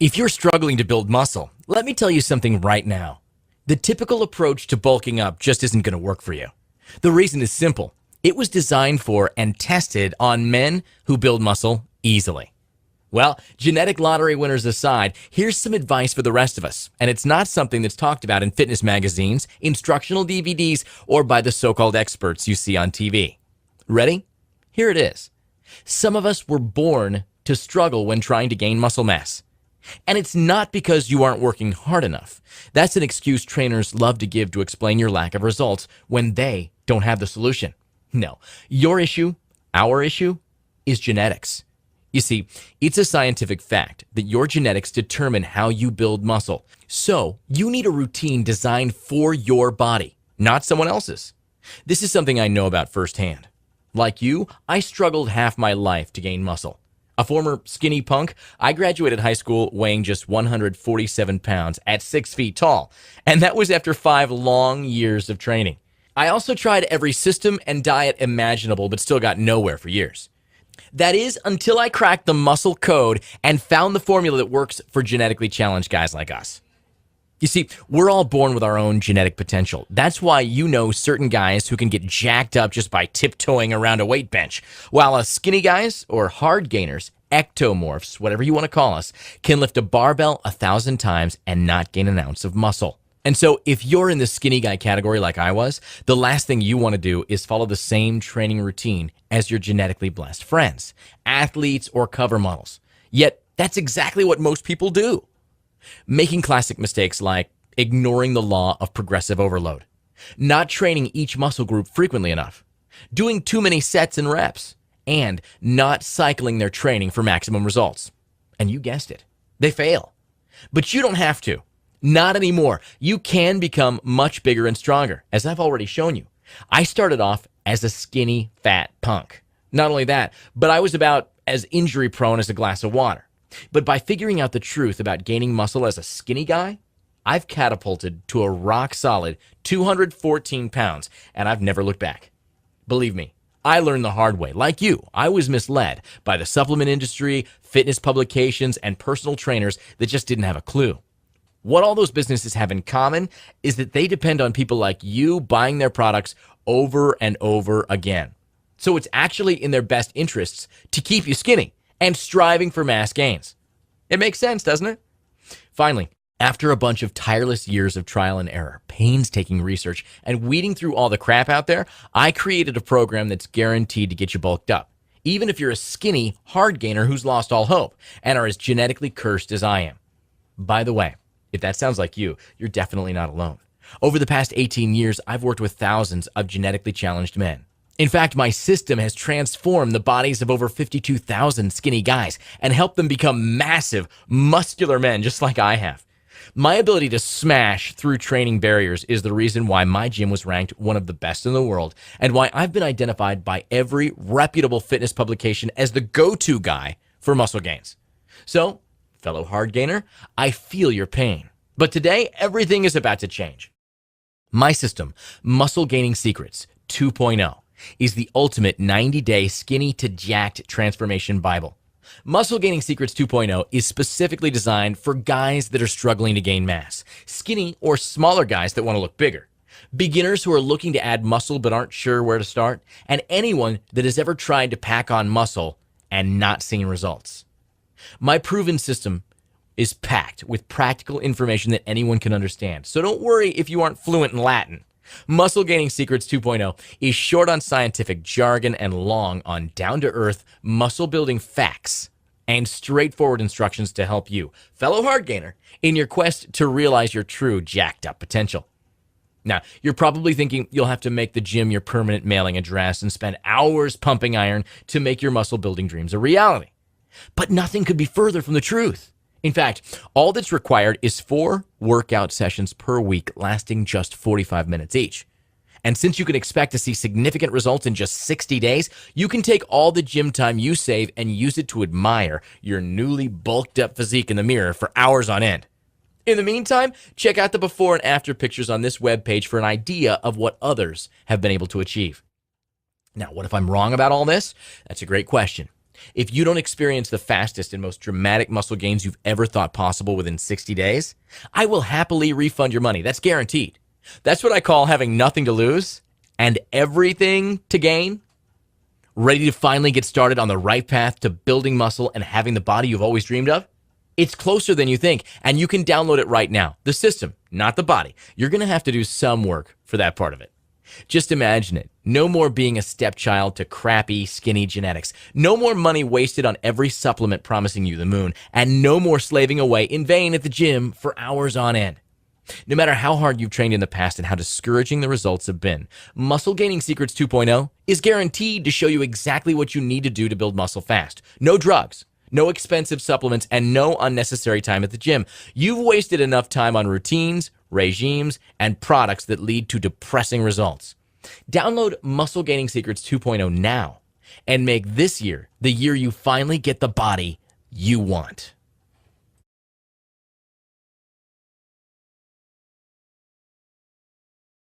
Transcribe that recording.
If you're struggling to build muscle, let me tell you something right now. The typical approach to bulking up just isn't going to work for you. The reason is simple. It was designed for and tested on men who build muscle easily. Well, genetic lottery winners aside, here's some advice for the rest of us. And it's not something that's talked about in fitness magazines, instructional DVDs, or by the so-called experts you see on TV. Ready? Here it is. Some of us were born to struggle when trying to gain muscle mass. And it's not because you aren't working hard enough. That's an excuse trainers love to give to explain your lack of results when they don't have the solution. No, your issue, our issue, is genetics. You see, it's a scientific fact that your genetics determine how you build muscle. So you need a routine designed for your body, not someone else's. This is something I know about firsthand. Like you, I struggled half my life to gain muscle. A former skinny punk, I graduated high school weighing just 147 pounds at 6 feet tall, and that was after 5 long years of training. I also tried every system and diet imaginable, but still got nowhere for years. That is, until I cracked the muscle code and found the formula that works for genetically challenged guys like us. You see, we're all born with our own genetic potential. That's why you know certain guys who can get jacked up just by tiptoeing around a weight bench, while us skinny guys, or hard gainers, ectomorphs, whatever you want to call us, can lift a barbell 1,000 times and not gain an ounce of muscle. And so if you're in the skinny guy category like I was, the last thing you want to do is follow the same training routine as your genetically blessed friends, athletes, or cover models. Yet that's exactly what most people do. Making classic mistakes like ignoring the law of progressive overload, not training each muscle group frequently enough, doing too many sets and reps, and not cycling their training for maximum results. And you guessed it, they fail. But you don't have to. Not anymore. You can become much bigger and stronger, as I've already shown you. I started off as a skinny, fat punk. Not only that, but I was about as injury prone as a glass of water. But by figuring out the truth about gaining muscle as a skinny guy, I've catapulted to a rock-solid 214 pounds, and I've never looked back. Believe me, I learned the hard way. Like you, I was misled by the supplement industry, fitness publications, and personal trainers that just didn't have a clue. What all those businesses have in common is that they depend on people like you buying their products over and over again. So it's actually in their best interests to keep you skinny and striving for mass gains. It makes sense, doesn't it? Finally, after a bunch of tireless years of trial and error, painstaking research, and weeding through all the crap out there, I created a program that's guaranteed to get you bulked up, even if you're a skinny, hard gainer who's lost all hope and are as genetically cursed as I am. By the way, if that sounds like you, you're definitely not alone. Over the past 18 years, I've worked with thousands of genetically challenged men. In fact, my system has transformed the bodies of over 52,000 skinny guys and helped them become massive, muscular men just like I have. My ability to smash through training barriers is the reason why my gym was ranked one of the best in the world and why I've been identified by every reputable fitness publication as the go-to guy for muscle gains. So, fellow hard gainer, I feel your pain. But today, everything is about to change. My system, Muscle Gaining Secrets 2.0, is the ultimate 90-day skinny to jacked transformation Bible. Muscle Gaining Secrets 2.0 is specifically designed for guys that are struggling to gain mass, skinny or smaller guys that want to look bigger, beginners who are looking to add muscle but aren't sure where to start, and anyone that has ever tried to pack on muscle and not seen results. My proven system is packed with practical information that anyone can understand, so don't worry if you aren't fluent in Latin. Muscle Gaining Secrets 2.0 is short on scientific jargon and long on down-to-earth muscle-building facts and straightforward instructions to help you, fellow hard gainer, in your quest to realize your true jacked-up potential. Now, you're probably thinking you'll have to make the gym your permanent mailing address and spend hours pumping iron to make your muscle-building dreams a reality. But nothing could be further from the truth. In fact, all that's required is 4 workout sessions per week lasting just 45 minutes each. And since you can expect to see significant results in just 60 days, you can take all the gym time you save and use it to admire your newly bulked up physique in the mirror for hours on end. In the meantime, check out the before and after pictures on this webpage for an idea of what others have been able to achieve. Now, what if I'm wrong about all this? That's a great question. If you don't experience the fastest and most dramatic muscle gains you've ever thought possible within 60 days, I will happily refund your money. That's guaranteed. That's what I call having nothing to lose and everything to gain. Ready to finally get started on the right path to building muscle and having the body you've always dreamed of? It's closer than you think, and you can download it right now. The system, not the body. You're going to have to do some work for that part of it. Just imagine it. No more being a stepchild to crappy, skinny genetics. No more money wasted on every supplement promising you the moon. And no more slaving away in vain at the gym for hours on end. No matter how hard you've trained in the past and how discouraging the results have been, Muscle Gaining Secrets 2.0 is guaranteed to show you exactly what you need to do to build muscle fast. No drugs, no expensive supplements, and no unnecessary time at the gym. You've wasted enough time on routines, regimes, and products that lead to depressing results. Download Muscle Gaining Secrets 2.0 now and make this year the year you finally get the body you want.